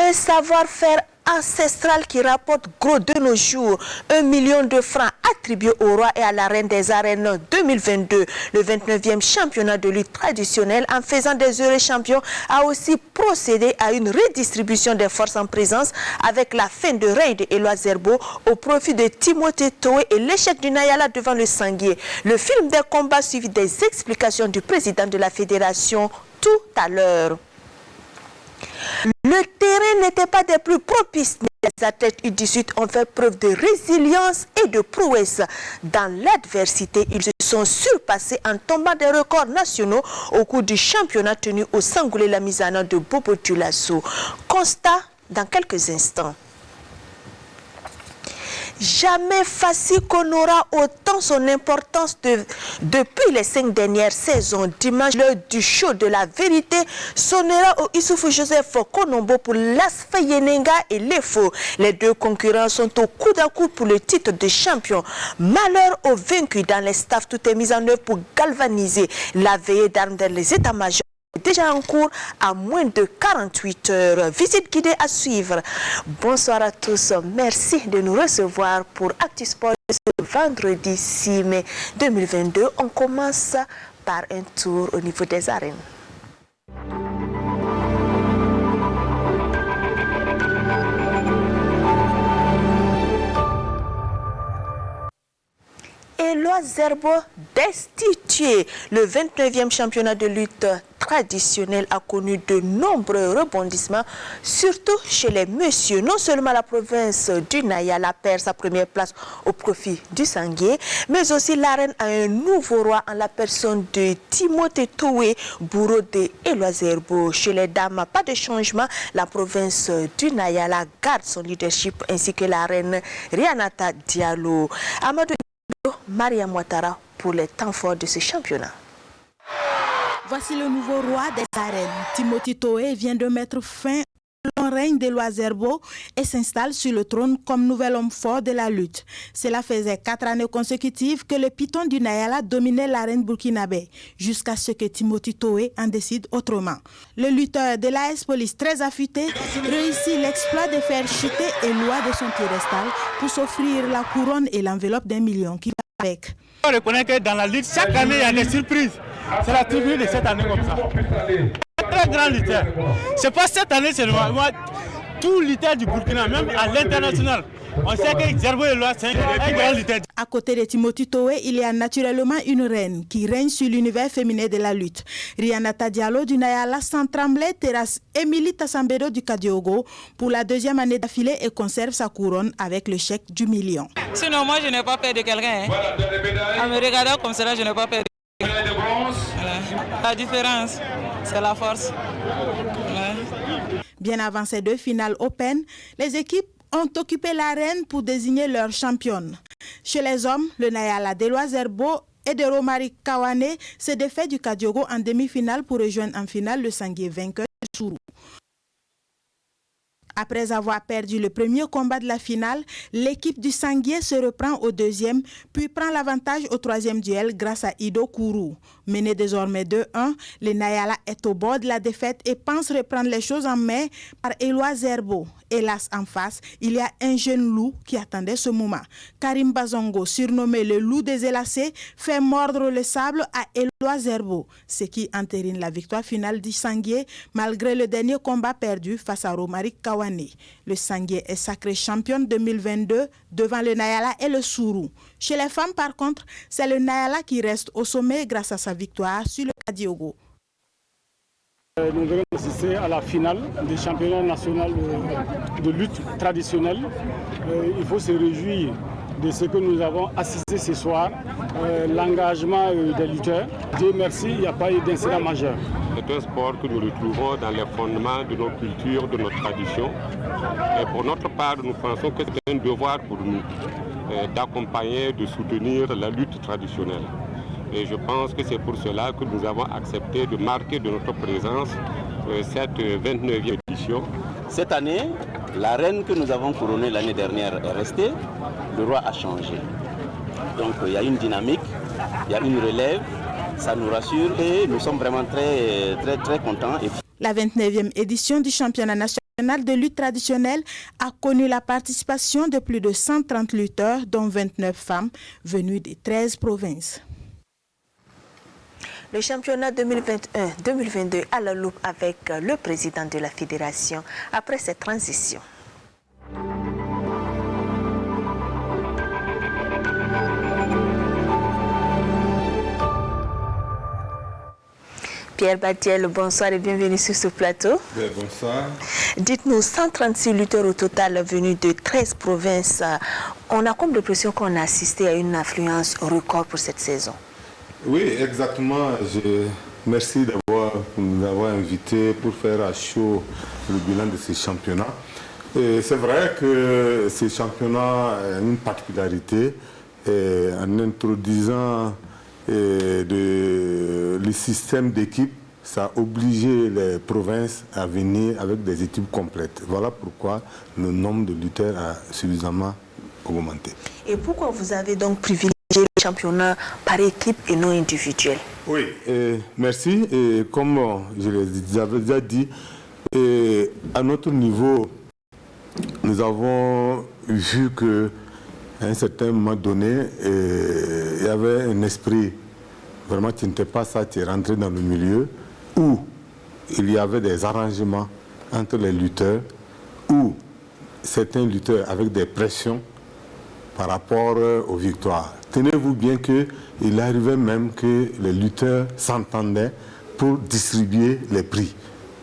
Un savoir-faire ancestral qui rapporte gros de nos jours. 1 million de francs attribués au roi et à la reine des arènes 2022. Le 29e championnat de lutte traditionnelle, en faisant des heureux champions, a aussi procédé à une redistribution des forces en présence avec la fin de règne de Éloi Zerbo au profit de Timothée Toé et l'échec du Nayala devant le Sanguier. Le film des combats suivi des explications du président de la fédération tout à l'heure. Le terrain n'était pas des plus propices. Les athlètes U18 ont fait preuve de résilience et de prouesse. Dans l'adversité, ils se sont surpassés en tombant des records nationaux au cours du championnat tenu au Sangoulé la Misana de Bobo Dioulasso. Constat dans quelques instants. Jamais Fassi connaura autant son importance depuis les 5 dernières saisons. Dimanche, l'heure du show de la vérité sonnera au Issoufou Joseph Konombo pour l'Asfa Yenenga et l'EFO. Les deux concurrents sont au coude à coude pour le titre de champion. Malheur aux vaincus. Dans les staffs, tout est mis en œuvre pour galvaniser la veillée d'armes dans les états-majors. Déjà en cours à moins de 48 heures. Visite guidée à suivre. Bonsoir à tous. Merci de nous recevoir pour Actu-Sport ce vendredi 6 mai 2022. On commence par un tour au niveau des arènes. Éloi Zerbo destitué. Le 29e championnat de lutte traditionnelle a connu de nombreux rebondissements, surtout chez les messieurs. Non seulement la province du Nayala perd sa première place au profit du Sanguier, mais aussi l'arène a un nouveau roi en la personne de Timothée Toé, bourreau de Éloi Zerbo. Chez les dames, pas de changement. La province du Nayala garde son leadership ainsi que la reine Rianata Diallo. Amadou Maria Ouattara pour les temps forts de ce championnat. Voici le nouveau roi des arènes. Timothée Toé vient de mettre fin au long règne d'Éloi Zerbo et s'installe sur le trône comme nouvel homme fort de la lutte. Cela faisait 4 années consécutives que le python du Nayala dominait l'arène burkinabé, jusqu'à ce que Timothée Toé en décide autrement. Le lutteur de l'AS Police, très affûté, réussit l'exploit de faire chuter Éloi de son piédestal pour s'offrir la couronne et l'enveloppe d'1 million qu'il a avec. On reconnaît que dans la lutte, chaque année, il y a des surprises. C'est la tribu de cette année comme ça. Un très grand lutteur. C'est pas cette année seulement. Tout lutteur du Burkina, même à l'international. On sait que Zerbo Éloi, c'est un grand lutteur. À côté de Timothée Toé, il y a naturellement une reine qui règne sur l'univers féminin de la lutte. Rianata Diallo du Nayala sans trembler terrasse Émilie Tassambedo du Kadiogo pour la 2e année d'affilée et conserve sa couronne avec le chèque du million. Sinon, moi, je n'ai pas peur de quelqu'un. En me regardant comme cela, je n'ai pas peur de quelqu'un. La différence, c'est la force. Bien avant ces 2 finales open, les équipes ont occupé l'arène pour désigner leur championne. Chez les hommes, le Nayala d'Éloi Zerbo et de Romari Kawane se défait du Kadiogo en demi-finale pour rejoindre en finale le Sanguier vainqueur de Sourou. Après avoir perdu le premier combat de la finale, l'équipe du Sanguier se reprend au 2e, puis prend l'avantage au 3e duel grâce à Ido Kourou. Mené désormais 2-1, le Nayala est au bord de la défaite et pense reprendre les choses en main par Éloi Zerbo. Hélas, en face, il y a un jeune loup qui attendait ce moment. Karim Bazongo, surnommé le loup des élacés, fait mordre le sable à Éloi Zerbo, ce qui entérine la victoire finale du Sanguier malgré le dernier combat perdu face à Romari Kawane. Le Sanguier est sacré championne 2022 devant le Nayala et le Sourou. Chez les femmes, par contre, c'est le Nayala qui reste au sommet grâce à sa victoire sur le Kadiogo. Nous venons d'assister à la finale du championnat national de lutte traditionnelle. Il faut se réjouir de ce que nous avons assisté ce soir, l'engagement des lutteurs. Dieu merci, il n'y a pas eu d'incident majeur. C'est un sport que nous retrouvons dans les fondements de nos cultures, de nos traditions. Et pour notre part, nous pensons que c'est un devoir pour nous d'accompagner, de soutenir la lutte traditionnelle. Et je pense que c'est pour cela que nous avons accepté de marquer de notre présence cette 29e édition. Cette année, la reine que nous avons couronnée l'année dernière est restée, le roi a changé. Donc il y a une dynamique, il y a une relève, ça nous rassure et nous sommes vraiment très contents. La 29e édition du championnat national national de lutte traditionnelle a connu la participation de plus de 130 lutteurs, dont 29 femmes, venues des 13 provinces. Le championnat 2021-2022 à la loupe avec le président de la fédération après cette transition. Pierre Batiel, bonsoir et bienvenue sur ce plateau. Bien, bonsoir. Dites-nous, 136 lutteurs au total venus de 13 provinces. On a comme l'impression qu'on a assisté à une affluence record pour cette saison. Oui, exactement. Merci nous avoir invités pour faire à chaud le bilan de ces championnats. C'est vrai que ces championnats ont une particularité en introduisant le système d'équipe. Ça a obligé les provinces à venir avec des équipes complètes. Voilà pourquoi le nombre de lutteurs a suffisamment augmenté. Et pourquoi vous avez donc privilégié le championnat par équipe et non individuel? Oui, merci. Et comme je l'avais déjà dit, à notre niveau, nous avons vu qu'à un certain moment donné, il y avait un esprit vraiment qui n'était pas ça, qui est rentré dans le milieu, où il y avait des arrangements entre les lutteurs, où certains lutteurs avec des pressions par rapport aux victoires. Tenez-vous bien qu'il arrivait même que les lutteurs s'entendaient pour distribuer les prix.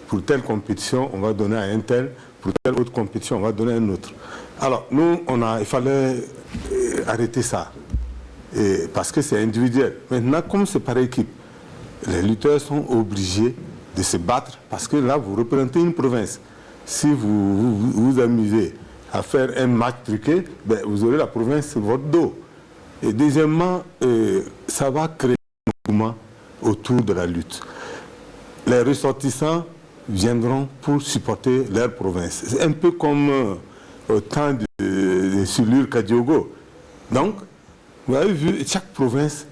Pour telle compétition, on va donner à un tel, pour telle autre compétition, on va donner à un autre. Alors, nous, il fallait arrêter ça, parce que c'est individuel. Maintenant, comme c'est par équipe, les lutteurs sont obligés de se battre, parce que là, vous représentez une province. Si vous vous amusez à faire un match truqué, ben, vous aurez la province sur votre dos. Et deuxièmement, ça va créer un mouvement autour de la lutte. Les ressortissants viendront pour supporter leur province. C'est un peu comme au temps de Sulur Kadiogo. Donc, vous avez vu, chaque province,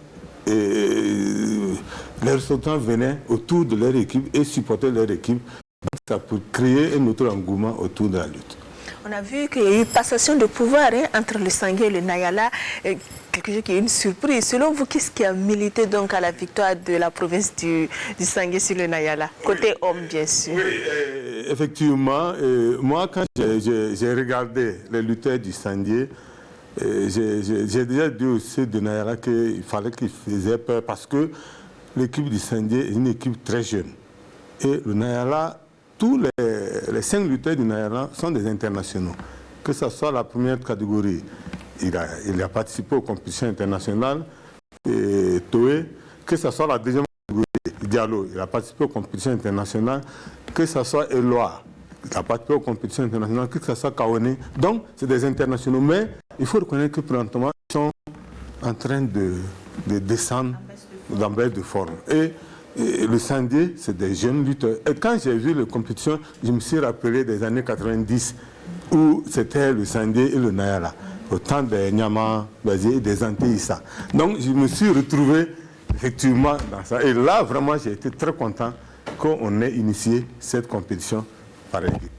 les ressortissants venaient autour de leur équipe et supportaient leur équipe. Donc, ça peut créer un autre engouement autour de la lutte. On a vu qu'il y a eu passation de pouvoir entre le Sangué et le Nayala, quelque chose qui est une surprise. Selon vous, qu'est-ce qui a milité donc à la victoire de la province du Sangué sur le Nayala? Côté homme, bien sûr. Oui, effectivement. Moi, quand j'ai regardé les lutteurs du Sangué, j'ai déjà dit aussi de Nayala qu'il fallait qu'il faisait peur parce que l'équipe du Sangué est une équipe très jeune. Et le Nayala, tous les 5 lutteurs du Nayala sont des internationaux. Que ce soit la première catégorie, il a participé aux compétitions internationales, et Toé, que ce soit la deuxième catégorie, Diallo, il a participé aux compétitions internationales, que ce soit Eloa, il a participé aux compétitions internationales, que ce soit Kaone. Donc, c'est des internationaux. Mais il faut reconnaître que présentement, ils sont en train de descendre dans baisse de forme. Et le Sangué, c'est des jeunes lutteurs. Et quand j'ai vu les compétitions, je me suis rappelé des années 90 où c'était le Sangué et le Nayala, au temps des Nyama Bazé et des Antéissa. Donc je me suis retrouvé effectivement dans ça. Et là, vraiment, j'ai été très content qu'on ait initié cette compétition par équipe.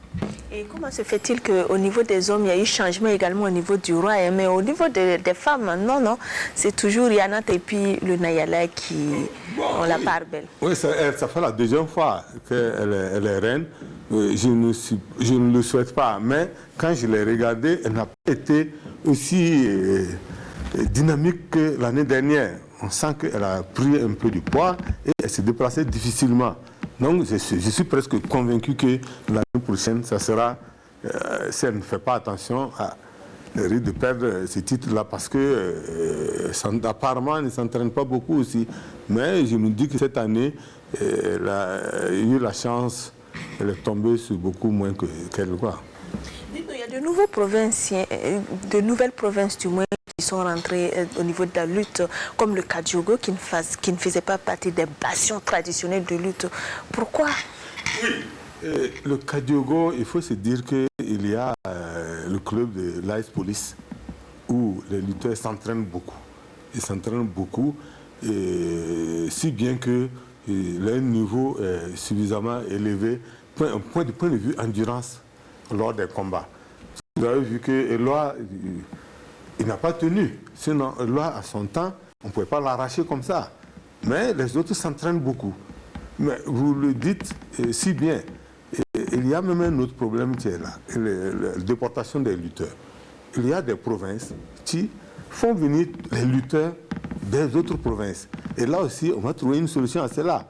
Et comment se fait-il qu'au niveau des hommes, il y a eu changement également au niveau du roi, mais au niveau des femmes, non, c'est toujours Yanat et puis le Nayala qui ont la part belle. Oui, ça fait la deuxième fois qu'elle est reine. Je ne le souhaite pas, mais quand je l'ai regardée, elle n'a pas été aussi dynamique que l'année dernière. On sent qu'elle a pris un peu du poids et elle s'est déplacée difficilement. Donc je suis presque convaincu que l'année prochaine, ça sera, si elle ne fait pas attention, elle risque de perdre ce titre-là parce que apparemment, elle ne s'entraîne pas beaucoup aussi. Mais je me dis que cette année, elle a eu la chance, elle est tombée sur beaucoup moins qu'elle voit. Dites-nous, il y a de nouveaux provinciens, de nouvelles provinces du moins, qui sont rentrées au niveau de la lutte, comme le Kadiogo, qui ne faisait pas partie des bastions traditionnels de lutte. Pourquoi? Oui, le Kadiogo, il faut se dire qu'il y a le club de l'Ice Police, où les lutteurs s'entraînent beaucoup. Ils s'entraînent beaucoup, si bien que leur niveau est suffisamment élevé. Du point de vue endurance, lors des combats. Vous avez vu que Eloi, il n'a pas tenu. Sinon, Eloi, à son temps, on ne pouvait pas l'arracher comme ça. Mais les autres s'entraînent beaucoup. Mais vous le dites si bien. Il y a même un autre problème qui est là, la déportation des lutteurs. Il y a des provinces qui font venir les lutteurs des autres provinces. Et là aussi, on va trouver une solution à cela.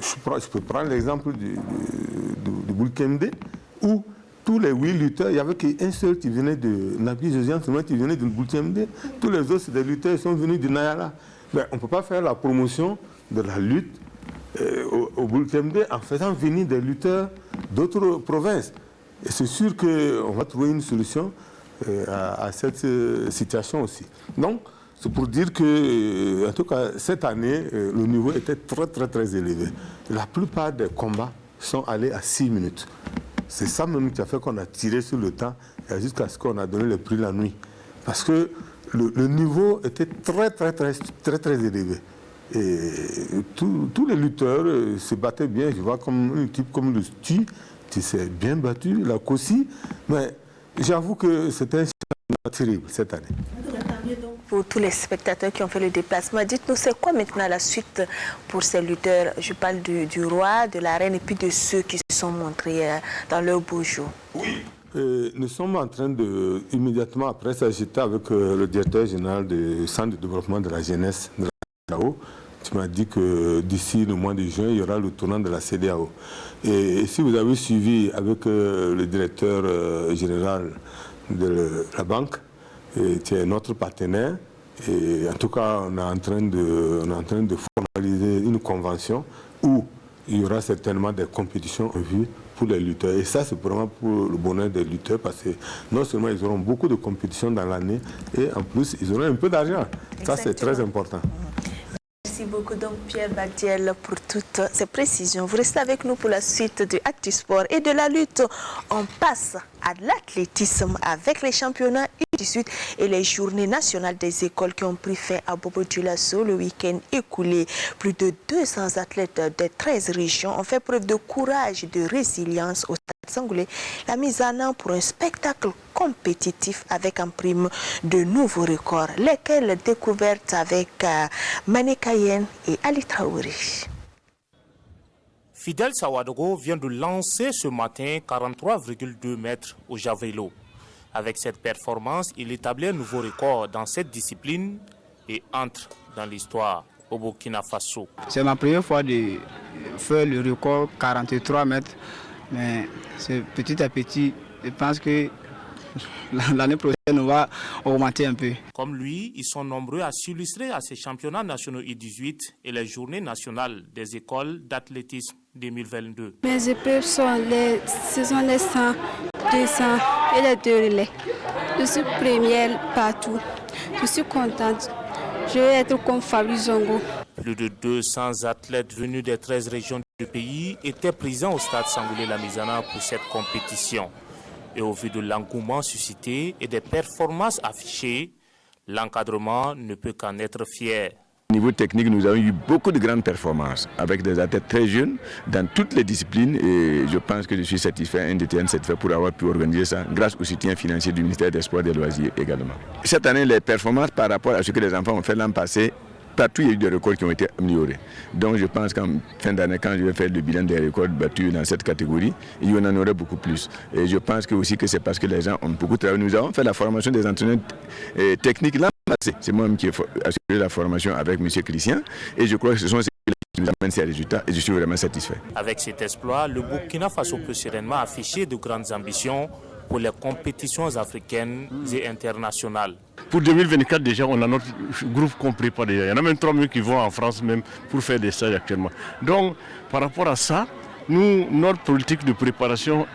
Je peux prendre l'exemple du Bulkende, où tous les 8 lutteurs, il n'y avait qu'un seul qui venait de Nabi Josiane, qui venait du Bulkende. Tous les autres, des lutteurs, sont venus du Nayala. Mais on ne peut pas faire la promotion de la lutte au Bulkende en faisant venir des lutteurs d'autres provinces. Et c'est sûr qu'on va trouver une solution à cette situation aussi. Donc, c'est pour dire que, en tout cas, cette année, le niveau était très élevé. La plupart des combats sont allés à 6 minutes. C'est ça même qui a fait qu'on a tiré sur le temps jusqu'à ce qu'on a donné le prix la nuit. Parce que le niveau était très élevé. Et tous les lutteurs se battaient bien. Je vois comme une équipe comme le STU qui s'est bien battu, la COSI. Mais j'avoue que c'était un championnat terrible cette année. Pour tous les spectateurs qui ont fait le déplacement, dites-nous, c'est quoi maintenant la suite pour ces lutteurs? Je parle du roi, de la reine et puis de ceux qui se sont montrés dans leur beau jour. Oui. Nous sommes en train de, immédiatement après ça, j'étais avec le directeur général du Centre de développement de la jeunesse de la CEDEAO. Tu m'as dit que d'ici le mois de juin, il y aura le tournant de la CEDEAO. Et si vous avez suivi avec le directeur général de la banque, qui est notre partenaire, et en tout cas, on est en train de formaliser une convention où il y aura certainement des compétitions en vue pour les lutteurs. Et ça, c'est vraiment pour le bonheur des lutteurs, parce que non seulement ils auront beaucoup de compétitions dans l'année, et en plus, ils auront un peu d'argent. Ça, c'est très important. Merci beaucoup, donc Pierre Badiel, pour toutes ces précisions. Vous restez avec nous pour la suite du Actu Sport et de la lutte. On passe à l'athlétisme avec les championnats U18 et les journées nationales des écoles qui ont pris fin à Bobo-Dioulasso le week-end écoulé. Plus de 200 athlètes des 13 régions ont fait preuve de courage et de résilience au Stade Sangoulé. La mise en œuvre pour un spectacle compétitif avec en prime de nouveaux records, lesquels découvertes avec Mané Kayen et Ali Traoré. Fidel Sawadogo vient de lancer ce matin 43,2 mètres au javelot. Avec cette performance, il établit un nouveau record dans cette discipline et entre dans l'histoire au Burkina Faso. C'est ma première fois de faire le record 43 mètres, mais petit à petit, je pense que l'année prochaine, on va augmenter un peu. Comme lui, ils sont nombreux à s'illustrer à ces championnats nationaux U18 et les journées nationales des écoles d'athlétisme 2022. Mes épreuves sont les 100, 200 et les 2 relais. Je suis première partout. Je suis contente. Je vais être comme Fabrice Zongo. Plus de 200 athlètes venus des 13 régions du pays étaient présents au stade Sangoulé-Lamizana pour cette compétition. Et au vu de l'engouement suscité et des performances affichées, l'encadrement ne peut qu'en être fier. Au niveau technique, nous avons eu beaucoup de grandes performances avec des athlètes très jeunes dans toutes les disciplines et je pense que je suis satisfait, un DTN satisfait pour avoir pu organiser ça grâce au soutien financier du ministère des Sports et des Loisirs également. Cette année, les performances par rapport à ce que les enfants ont fait l'an passé, partout il y a eu des records qui ont été améliorés. Donc je pense qu'en fin d'année, quand je vais faire le bilan des records battus dans cette catégorie, il y en aurait beaucoup plus. Et je pense que aussi que c'est parce que les gens ont beaucoup travaillé. Nous avons fait la formation des entraîneurs techniques l'an passé. C'est moi-même qui ai assuré la formation avec M. Christian. Et je crois que ce sont ceux qui nous amènent ces résultats et je suis vraiment satisfait. Avec cet exploit, le Burkina Faso peut sereinement afficher de grandes ambitions pour les compétitions africaines et internationales. Pour 2024, déjà, on a notre groupe complet. Il y en a même 3 000 qui vont en France même pour faire des stages actuellement. Donc, par rapport à ça, notre politique de préparation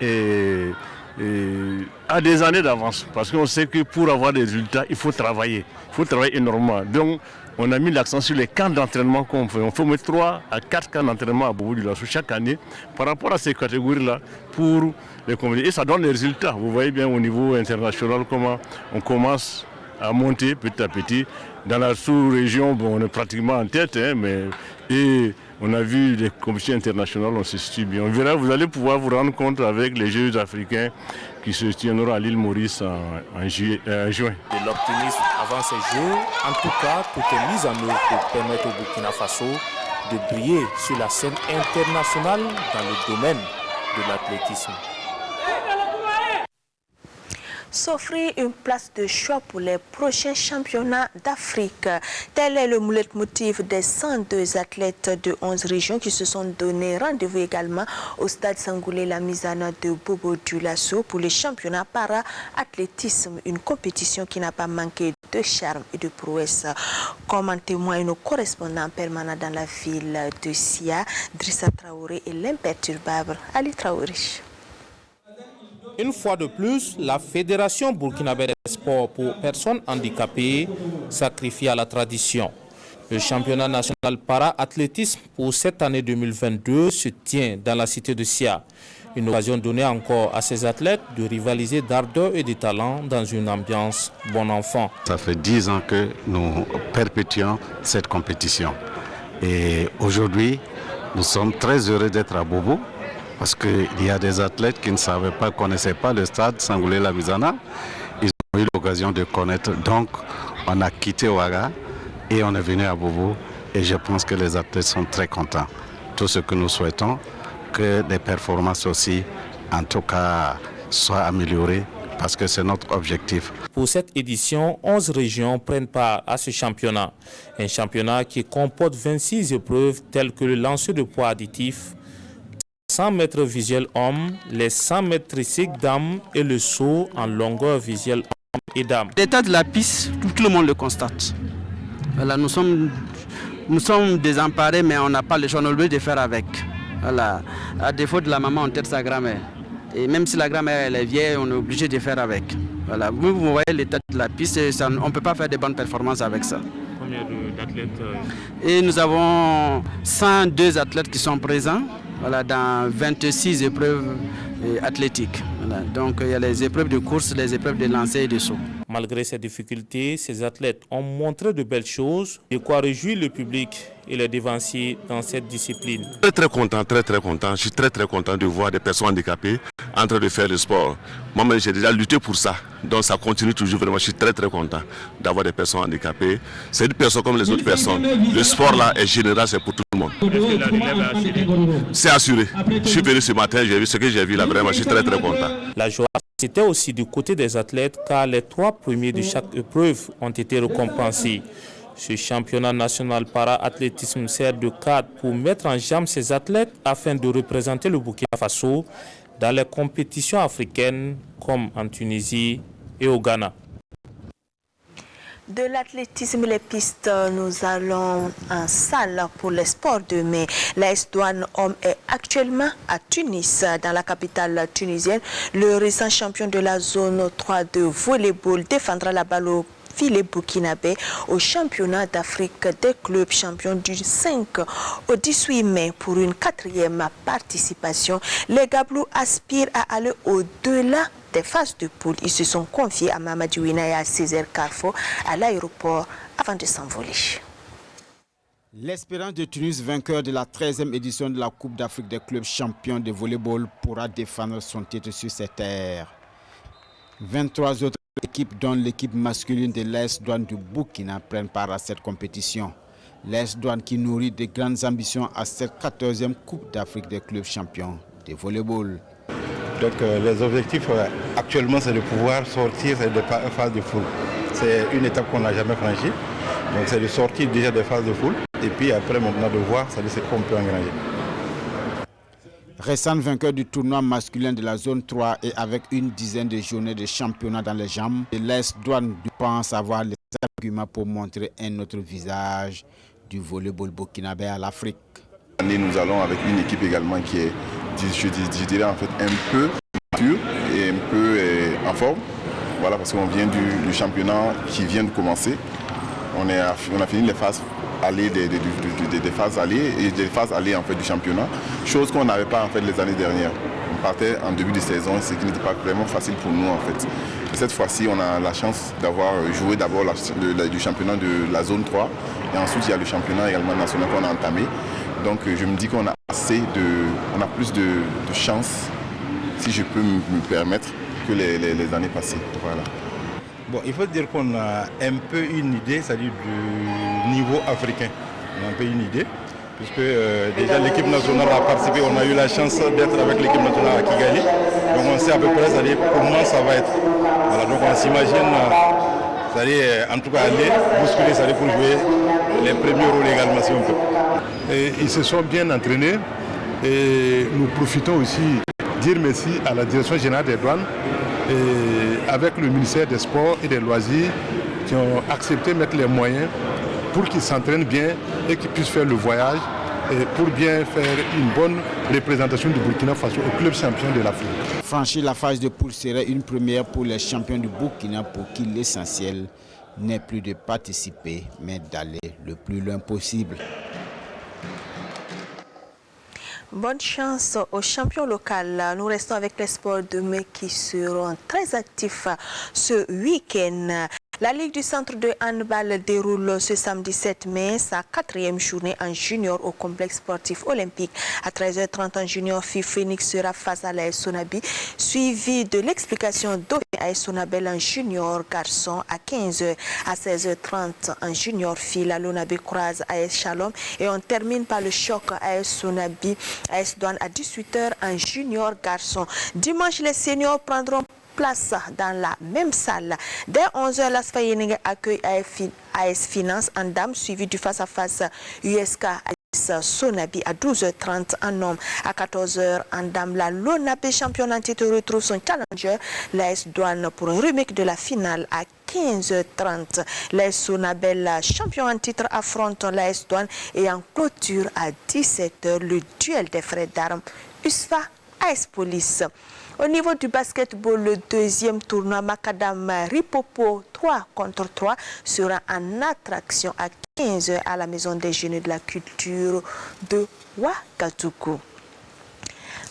a des années d'avance. Parce qu'on sait que pour avoir des résultats, il faut travailler. Il faut travailler énormément. Donc, on a mis l'accent sur les camps d'entraînement qu'on fait. On faut mettre 3 à 4 camps d'entraînement à Bobo-Dioulasso chaque année par rapport à ces catégories-là pour les compétitions. Et ça donne des résultats. Vous voyez bien au niveau international comment on commence à monter petit à petit. Dans la sous-région, bon, on est pratiquement en tête, mais et On a vu les compétitions internationales, on se situe bien. On verra, vous allez pouvoir vous rendre compte avec les Jeux africains qui se tiendront à l'île Maurice en juin. De l'optimisme avant ces Jeux, en tout cas, tout est mis en œuvre pour permettre au Burkina Faso de briller sur la scène internationale dans le domaine de l'athlétisme. S'offrir une place de choix pour les prochains championnats d'Afrique. Tel est le motif des 102 athlètes de 11 régions qui se sont donné rendez-vous également au stade Sangoulé Lamizana de Bobo Dioulasso pour les championnats para-athlétisme, une compétition qui n'a pas manqué de charme et de prouesse, comme en témoignent nos correspondants permanents dans la ville de Sia, Drissa Traoré et l'imperturbable Ali Traoré. Une fois de plus, la Fédération burkinabé des sports pour personnes handicapées sacrifie à la tradition. Le championnat national para-athlétisme pour cette année 2022 se tient dans la cité de Sia. Une occasion donnée encore à ces athlètes de rivaliser d'ardeur et de talent dans une ambiance bon enfant. Ça fait 10 ans que nous perpétuons cette compétition. Et aujourd'hui, nous sommes très heureux d'être à Bobo. Parce qu'il y a des athlètes qui ne connaissaient pas le stade Sangoulé Lamizana. Ils ont eu l'occasion de connaître. Donc, on a quitté Ouaga et on est venu à Bobo. Et je pense que les athlètes sont très contents. Tout ce que nous souhaitons, que les performances aussi, en tout cas, soient améliorées. Parce que c'est notre objectif. Pour cette édition, 11 régions prennent part à ce championnat. Un championnat qui comporte 26 épreuves telles que le lancer de poids additif, 100 mètres visuel homme, les 100 mètres tricycle dames et le saut en longueur visuel homme et dames. L'état de la piste, tout le monde le constate. Voilà, nous sommes désemparés, mais on n'a pas le choix, on est obligé de faire avec. Voilà. À défaut de la maman, on tête sa grand-mère. Et même si la grand-mère elle est vieille, on est obligé de faire avec. Voilà. Vous voyez l'état de la piste, on ne peut pas faire de bonnes performances avec ça. Combien d'athlètes Et nous avons 102 athlètes qui sont présents. Voilà, dans 26 épreuves athlétiques. Voilà, donc il y a les épreuves de course, les épreuves de lancer et de saut. Malgré ces difficultés, ces athlètes ont montré de belles choses, de quoi réjouir le public et les devanciers dans cette discipline. Très content, très content. Je suis très content de voir des personnes handicapées en train de faire le sport. Moi-même, j'ai déjà lutté pour ça. Donc ça continue toujours vraiment. Je suis très content d'avoir des personnes handicapées. C'est une personne comme les autres personnes. Le sport là est général, c'est pour tout le monde. Est-ce que la relève est assurée? C'est assuré. Je suis venu ce matin, j'ai vu ce que j'ai vu là, vraiment, je suis très content. La joie, c'était aussi du côté des athlètes car les 3 premiers de chaque épreuve ont été récompensés. Ce championnat national para-athlétisme sert de cadre pour mettre en jambe ces athlètes afin de représenter le Burkina Faso dans les compétitions africaines comme en Tunisie et au Ghana. De l'athlétisme, les pistes, nous allons en salle pour les sports de mai. L'AS Douane Homme est actuellement à Tunis, dans la capitale tunisienne. Le récent champion de la zone 3 de volleyball défendra la balle au filet burkinabé au championnat d'Afrique des clubs champions du 5 au 18 mai pour une 4e participation. Les Gablous aspirent à aller au-delà des phases de poule. Ils se sont confiés à Mamadou Wina et à Césaire Carrefour à l'aéroport avant de s'envoler. L'Espérance de Tunis, vainqueur de la 13e édition de la Coupe d'Afrique des clubs champions de volleyball, pourra défendre son titre sur ses terres. 23 autres équipes, dont l'équipe masculine de l'AS Douane du Burkina, prennent part à cette compétition. L'AS Douane qui nourrit de grandes ambitions à cette 14e Coupe d'Afrique des clubs champions de volleyball. Donc les objectifs actuellement, c'est de pouvoir sortir de phase de poule. C'est une étape qu'on n'a jamais franchie. Donc c'est de sortir déjà des phases de poule et puis après maintenant de voir ce qu'on peut engranger. Récent vainqueur du tournoi masculin de la zone 3 et avec une dizaine de journées de championnat dans les jambes, l'AS Douane pense avoir les arguments pour montrer un autre visage du volleyball burkinabé à l'Afrique. Nous allons avec une équipe également qui est, je dirais en fait, un peu mature et un peu en forme. Voilà, parce qu'on vient du championnat qui vient de commencer. On a fini les phases allées des phases allées et des phases allées en fait du championnat, chose qu'on n'avait pas en fait les années dernières. On partait en début de saison, ce qui n'était pas vraiment facile pour nous en fait. Et cette fois-ci, on a la chance d'avoir joué d'abord du championnat de la zone 3 et ensuite il y a le championnat également national qu'on a entamé. Donc je me dis qu'on a plus de chance, si je peux me permettre, que les années passées. Voilà. Bon, il faut dire qu'on a un peu une idée, c'est-à-dire du niveau africain. On a un peu une idée, puisque déjà l'équipe nationale a participé, on a eu la chance d'être avec l'équipe nationale à Kigali. Donc on sait à peu près comment ça va être. Voilà, donc on s'imagine, en tout cas aller bousculer, pour jouer les premiers rôles également si on peut. Et ils se sont bien entraînés et nous profitons aussi de dire merci à la Direction générale des douanes et avec le ministère des Sports et des Loisirs qui ont accepté de mettre les moyens pour qu'ils s'entraînent bien et qu'ils puissent faire le voyage et pour bien faire une bonne représentation du Burkina Faso au club champion de l'Afrique. Franchir la phase de poule serait une première pour les champions du Burkina pour qui l'essentiel n'est plus de participer mais d'aller le plus loin possible. Bonne chance aux champions locaux. Nous restons avec les sports demain qui seront très actifs ce week-end. La Ligue du centre de handball déroule ce samedi 7 mai sa 4e journée en junior au complexe sportif olympique. À 13h30 en junior, Phoenix sera face à l'AS Sonabi, suivi de l'explication d'AS Sonabel en junior garçon à 15h. À 16h30 en junior fille, la Lonabe croise AS Shalom et on termine par le choc AS Sonabi, AS Douane à 18h en junior garçon. Dimanche, les seniors prendront place dans la même salle. Dès 11h, la Sfayening accueille AS Finance en dames, suivi du face-à-face USK AS Sonabi à 12h30 en homme. À 14h en dames, la Lonabe championne en titre retrouve son challenger, l'AS Douane, pour un remake de la finale à 15h30. L'AS Sonabel, champion en titre, affronte l'AS Douane et en clôture à 17h le duel des frères d'armes USFA AS Police. Au niveau du basketball, le deuxième tournoi Macadam Ripopo 3 contre 3 sera en attraction à 15h à la Maison des Jeunes et de la Culture de Ouagadougou.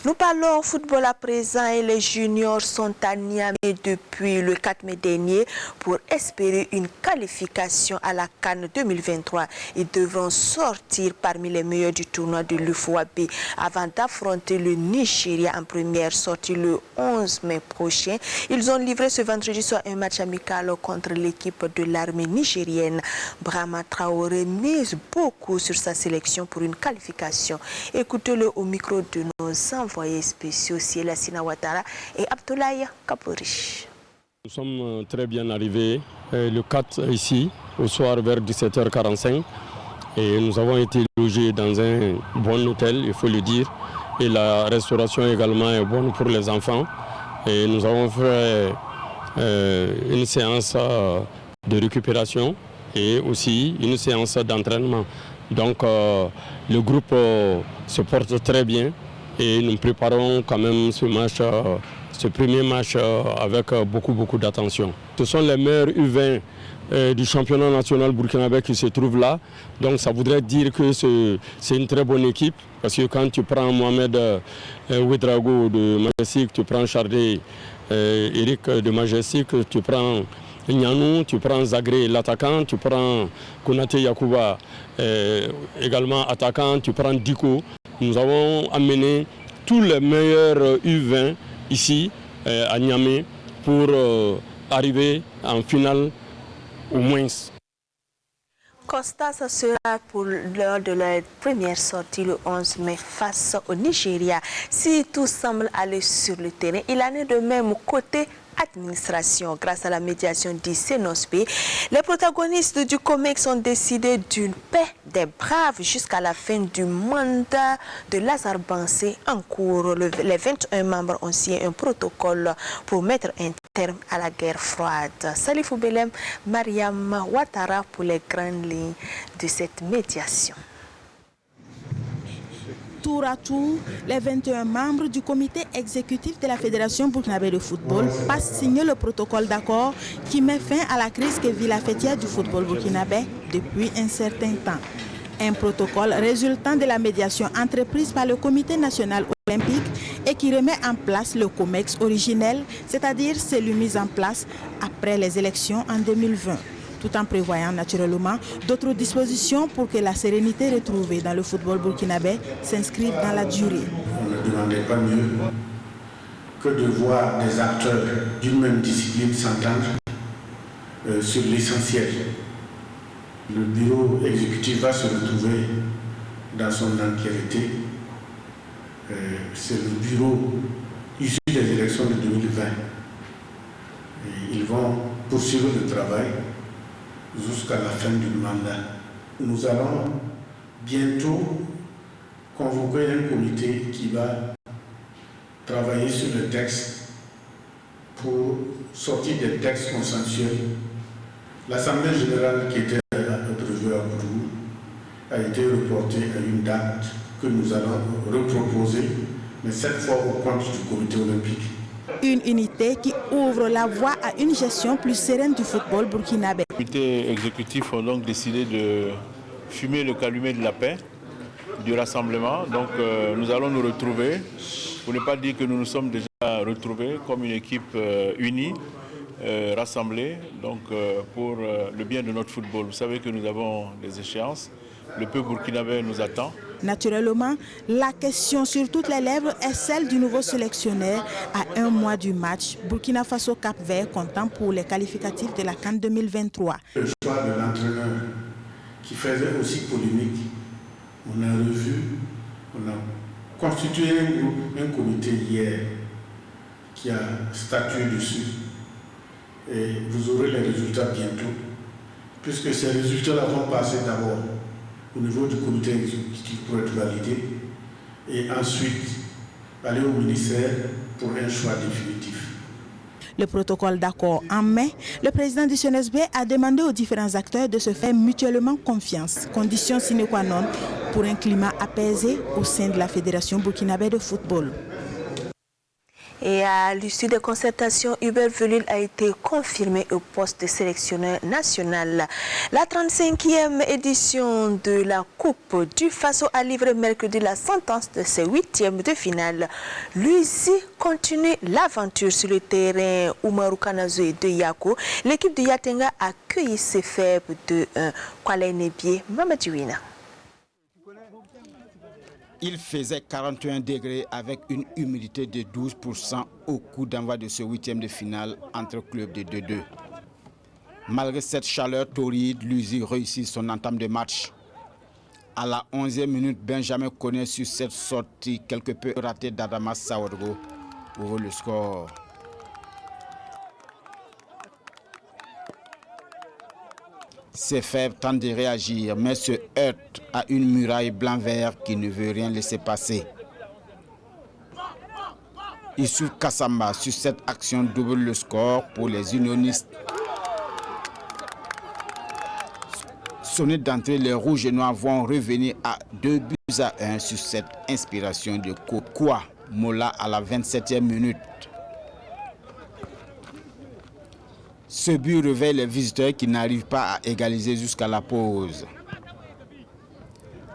Nous parlons football à présent et les juniors sont à Niamey depuis le 4 mai dernier pour espérer une qualification à la CAN 2023. Ils devront sortir parmi les meilleurs du tournoi de l'UFOAB avant d'affronter le Nigeria en première sortie le 11 mai prochain. Ils ont livré ce vendredi soir un match amical contre l'équipe de l'armée nigérienne. Brahma Traoré mise beaucoup sur sa sélection pour une qualification. Écoutez-le au micro de nos envoyés spéciaux Siela Ouattara et Abdoulaye Kapouri. Nous sommes très bien arrivés le 4 ici, au soir vers 17h45. Et nous avons été logés dans un bon hôtel, il faut le dire. Et la restauration également est bonne pour les enfants. Et nous avons fait une séance de récupération et aussi une séance d'entraînement. Donc le groupe se porte très bien. Et nous préparons quand même ce match, ce premier match avec beaucoup d'attention. Ce sont les meilleurs U20 du championnat national burkinabé qui se trouvent là. Donc ça voudrait dire que c'est une très bonne équipe. Parce que quand tu prends Mohamed Ouedraogo de Majestic, tu prends Chardé Eric de Majestic, tu prends Nyanou, tu prends Zagré l'attaquant, tu prends Konaté Yakouba également attaquant, tu prends Diko. Nous avons amené tous les meilleurs U20 ici à Niamey pour arriver en finale au moins. Costa, ça sera pour l'heure de la première sortie le 11 mai face au Nigeria. Si tout semble aller sur le terrain, il en est de même côté administration. Grâce à la médiation d'ICNOSP, les protagonistes du COMEX ont décidé d'une paix des braves jusqu'à la fin du mandat de Lazare Bansé en cours. Les 21 membres ont signé un protocole pour mettre un terme à la guerre froide. Salifou Belem, Mariam Ouattara pour les grandes lignes de cette médiation. Tour à tour, les 21 membres du comité exécutif de la Fédération burkinabé de football passent signer le protocole d'accord qui met fin à la crise que vit la fêtière du football burkinabé depuis un certain temps. Un protocole résultant de la médiation entreprise par le comité national olympique et qui remet en place le COMEX originel, c'est-à-dire celui mis en place après les élections en 2020. tout en prévoyant naturellement d'autres dispositions pour que la sérénité retrouvée dans le football burkinabé s'inscrive dans la durée. On ne demandait pas mieux que de voir des acteurs d'une même discipline s'entendre sur l'essentiel. Le bureau exécutif va se retrouver dans son entièreté. C'est le bureau issu des élections de 2020. Et ils vont poursuivre le travail jusqu'à la fin du mandat. Nous allons bientôt convoquer un comité qui va travailler sur le texte pour sortir des textes consensuels. L'Assemblée générale qui était prévue à Kourou a été reportée à une date que nous allons reproposer, mais cette fois au compte du comité olympique. Une unité qui ouvre la voie à une gestion plus sereine du football burkinabé. Le comité exécutif a donc décidé de fumer le calumet de la paix, du rassemblement. Donc nous allons nous retrouver, pour ne pas dire que nous nous sommes déjà retrouvés comme une équipe unie, rassemblée, donc pour le bien de notre football. Vous savez que nous avons des échéances. Le peuple burkinabé nous attend. Naturellement, la question sur toutes les lèvres est celle du nouveau sélectionneur à un mois du match. Burkina Faso Cap-Vert comptant pour les qualificatifs de la CAN 2023. Le choix de l'entraîneur qui faisait aussi polémique, on a revu, on a constitué un comité hier qui a statué dessus. Et vous aurez les résultats bientôt, puisque ces résultats-là vont passer d'abord au niveau du comité exécutif pour être validé et ensuite aller au ministère pour un choix définitif. Le protocole d'accord en mai, le président du CNSB a demandé aux différents acteurs de se faire mutuellement confiance, condition sine qua non pour un climat apaisé au sein de la Fédération burkinabé de football. Et à l'issue des concertations, Hubert Velil a été confirmé au poste de sélectionneur national. La 35e édition de la Coupe du Faso a livré mercredi la sentence de ses 8e de finale. Luizi continue l'aventure sur le terrain Oumarou Kanazo de Yako. L'équipe de Yatenga a accueilli ses faibles de Kwale Nebie Mamadouina. Il faisait 41 degrés avec une humidité de 12% au coup d'envoi de ce 8e de finale entre clubs de 2-2. Malgré cette chaleur torride, Luizi réussit son entame de match. À la 11e minute, Benjamin connaît sur cette sortie quelque peu ratée d'Adamas Sawadgo ouvre le score. Ses fèves tentent de réagir, mais se heurtent à une muraille blanc-vert qui ne veut rien laisser passer. Issou Kassamba, sur cette action, double le score pour les unionistes. Sonné d'entrée, les Rouges et Noirs vont revenir à 2-1 sur cette inspiration de Kokwa Mola à la 27e minute. Ce but réveille les visiteurs qui n'arrivent pas à égaliser jusqu'à la pause.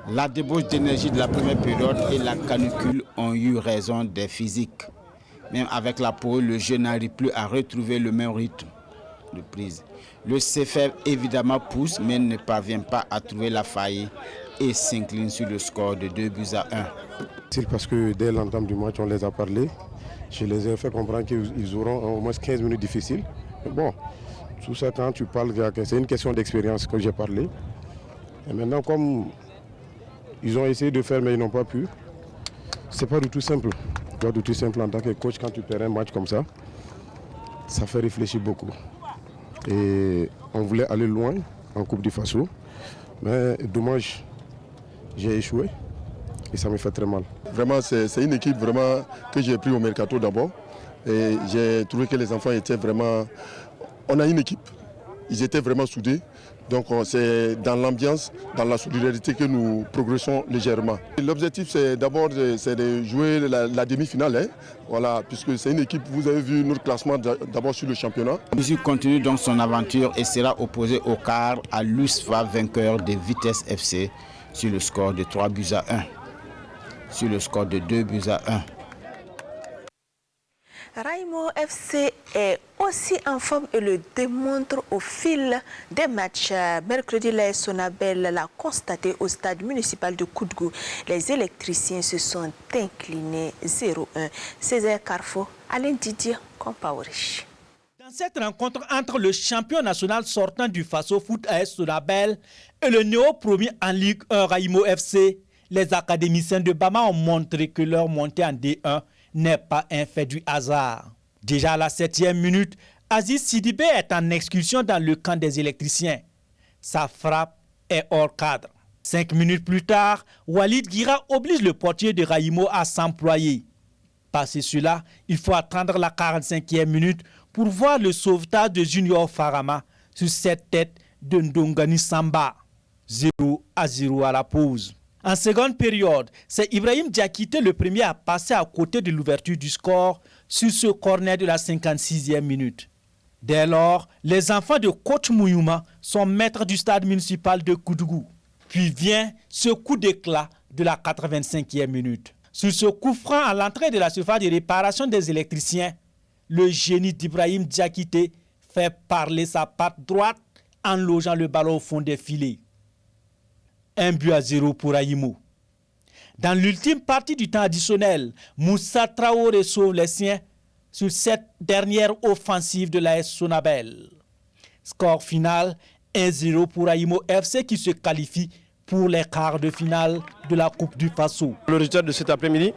La débauche d'énergie de la première période et la canicule ont eu raison des physiques. Même avec la pause, le jeu n'arrive plus à retrouver le même rythme de prise. Le CFF évidemment pousse mais ne parvient pas à trouver la faille et s'incline sur le score de 2-1. C'est parce que dès l'entame du match, on les a parlé. Je les ai fait comprendre qu'ils auront au moins 15 minutes difficiles. Mais bon, tout ça, quand tu parles, c'est une question d'expérience que j'ai parlé. Et maintenant, comme ils ont essayé de faire, mais ils n'ont pas pu, c'est pas du tout simple. Pas du tout simple en tant que coach, quand tu perds un match comme ça, ça fait réfléchir beaucoup. Et on voulait aller loin en Coupe du Faso, mais dommage, j'ai échoué et ça me fait très mal. Vraiment, c'est une équipe vraiment que j'ai pris au mercato d'abord. Et j'ai trouvé que les enfants étaient vraiment... On a une équipe, ils étaient vraiment soudés. Donc c'est dans l'ambiance, dans la solidarité que nous progressons légèrement. L'objectif c'est d'abord de jouer la demi-finale, hein. Voilà, puisque c'est une équipe, vous avez vu notre classement d'abord sur le championnat. Luizi continue donc son aventure et sera opposé au quart à l'USFA, vainqueur de Vitesse FC, sur le score de 3-1. Sur le score de 2-1. Raimo FC est aussi en forme et le démontre au fil des matchs. Mercredi, l'AS Sonabel l'a constaté au stade municipal de Koudgou. Les électriciens se sont inclinés 0-1. Césaire Carrefour, Alain Didier, Compaorich. Dans cette rencontre entre le champion national sortant du Faso Foot AS Sonabel et le néo-promu en Ligue 1 Raimo FC, les académiciens de Bama ont montré que leur montée en D1 n'est pas un fait du hasard. Déjà à la 7e minute, Aziz Sidibé est en expulsion dans le camp des électriciens. Sa frappe est hors cadre. 5 minutes plus tard, Walid Guira oblige le portier de Raimo à s'employer. Passé cela, il faut attendre la 45e minute pour voir le sauvetage de Junior Farama sur cette tête de Ndongani Samba. 0-0 à la pause. En seconde période, c'est Ibrahim Diakité le premier à passer à côté de l'ouverture du score sur ce corner de la 56e minute. Dès lors, les enfants de coach Mouyouma sont maîtres du stade municipal de Koudgou. Puis vient ce coup d'éclat de la 85e minute. Sur ce coup franc à l'entrée de la surface de réparation des électriciens, le génie d'Ibrahim Diakité fait parler sa patte droite en logeant le ballon au fond des filets. 1-0 pour Raimo. Dans l'ultime partie du temps additionnel, Moussa Traoré sauve les siens sur cette dernière offensive de l'AS Sonabel. Score final 1-0 pour Raimo FC qui se qualifie pour les quarts de finale de la Coupe du Faso. Le résultat de cet après-midi,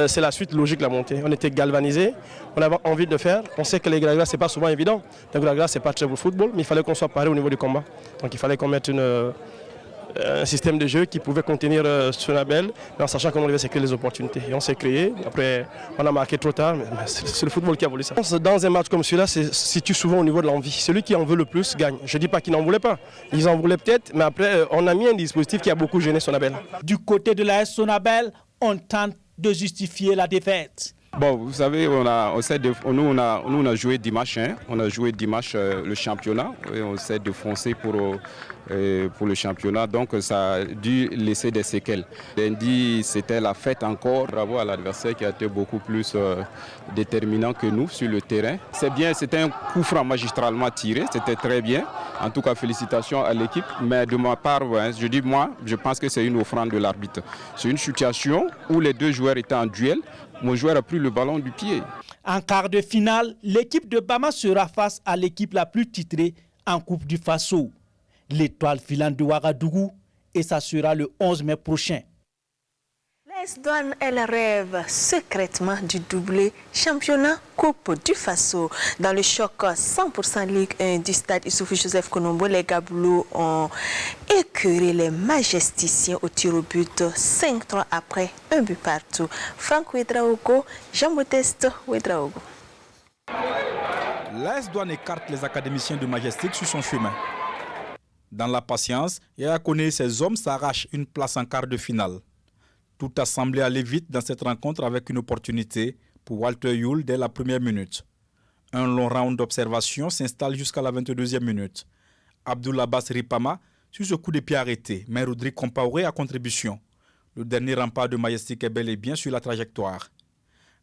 c'est la suite logique de la montée. On était galvanisés, on avait envie de faire. On sait que les Gragas, ce n'est pas souvent évident. Les Gragas, ce n'est pas très beau football, mais il fallait qu'on soit paré au niveau du combat. Donc il fallait qu'on mette un système de jeu qui pouvait contenir Sonabel, en sachant qu'on devait sécuriser les opportunités. Et on s'est créé, après on a marqué trop tard, mais c'est le football qui a voulu ça. Dans un match comme celui-là, c'est situe souvent au niveau de l'envie. Celui qui en veut le plus gagne. Je ne dis pas qu'ils n'en voulaient pas, ils en voulaient peut-être, mais après on a mis un dispositif qui a beaucoup gêné Sonabel. Du côté de l'AS Sonabel, on tente de justifier la défaite. Bon, vous savez, nous on a joué dimanche, on a joué dimanche le championnat, et on s'est défoncé pour le championnat, donc ça a dû laisser des séquelles. Lundi, c'était la fête encore. Bravo à l'adversaire qui a été beaucoup plus déterminant que nous sur le terrain. C'est bien, c'était un coup franc magistralement tiré, c'était très bien. En tout cas, félicitations à l'équipe. Mais de ma part, je pense que c'est une offrande de l'arbitre. C'est une situation où les deux joueurs étaient en duel. Mon joueur a pris le ballon du pied. En quart de finale, l'équipe de Bama sera face à l'équipe la plus titrée en Coupe du Faso, l'Étoile filante de Ouagadougou, et ça sera le 11 mai prochain. L'AS Douane, elle rêve secrètement du doublé championnat Coupe du Faso. Dans le choc 100% Ligue 1 du stade Issoufou Joseph Konombo, les Gabelous ont écœuré les Majesticiens au tir au but 5-3 après un but partout. Franck Ouedraogo, Jean-Modeste Ouedraogo. L'AS Douane écarte les académiciens de Majestic sur son chemin. Dans la patience, Yaya Koné et ses hommes s'arrachent une place en quart de finale. Tout a semblé aller vite dans cette rencontre avec une opportunité pour Walter Yule dès la première minute. Un long round d'observation s'installe jusqu'à la 22e minute. Abdoul Abbas Ripama sur ce coup de pied arrêté, mais Rodrigue Compaoré à contribution. Le dernier rempart de Majestic est bel et bien sur la trajectoire.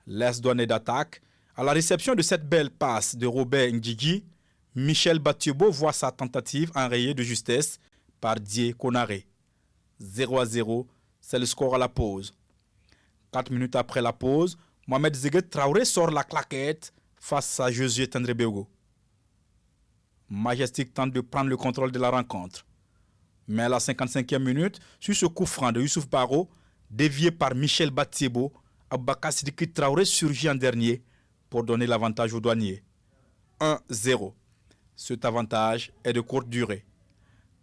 L'AS Douane d'attaque. À la réception de cette belle passe de Robert Ndjigi, Michel Batiobo voit sa tentative enrayée de justesse par Dié Konaré. 0-0, c'est le score à la pause. 4 minutes après la pause, Mohamed Zeguet Traoré sort la claquette face à Josué Tendrebego. Majestic tente de prendre le contrôle de la rencontre. Mais à la 55e minute, sur ce coup franc de Youssouf Baro, dévié par Michel Batiebo, Aboubacar Sidiki Traoré surgit en dernier pour donner l'avantage aux douaniers. 1-0. Cet avantage est de courte durée.